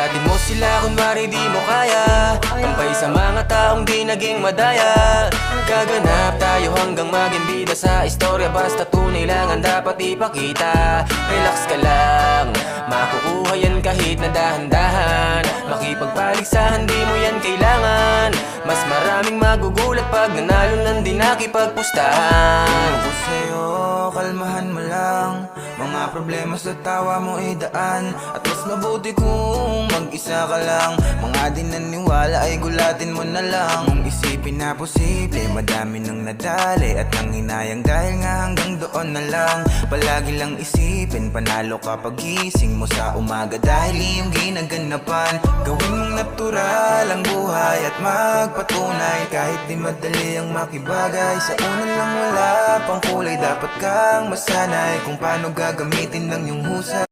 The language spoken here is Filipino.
Buhatin mo sila kunwari di mo kaya, tampay sa mga taong di naging madaya. Gaganap tayo hanggang maging bida sa istorya, basta tunay lang ang dapat ipakita. Relax ka lang, makukuha yan kahit na dahan-dahan. Makipagpaligsahan di mo yan kailangan. Mas maraming magugulat pag nanalo ng di nakipagpustahan. Ako sa'yo, kalmahan mo lang. Mga problema sa tawa mo idaan. At mas mabuti kung mag-isa ka lang. Mga di naniwala ay gulatin mo na lang. Kung isipin na posible, madami nang nadali at nang hinayang dahil nga hanggang doon na lang. Palagi lang isipin, panalo ka pagising mo sa umaga dahil iyong ginaganapan. Gawin mong natural ang buhay at magpatunay. Kahit di madali ang makibagay, sa una lang wala pang kulay. Dapat kang masanay kung paano gagamitin ng iyong husay.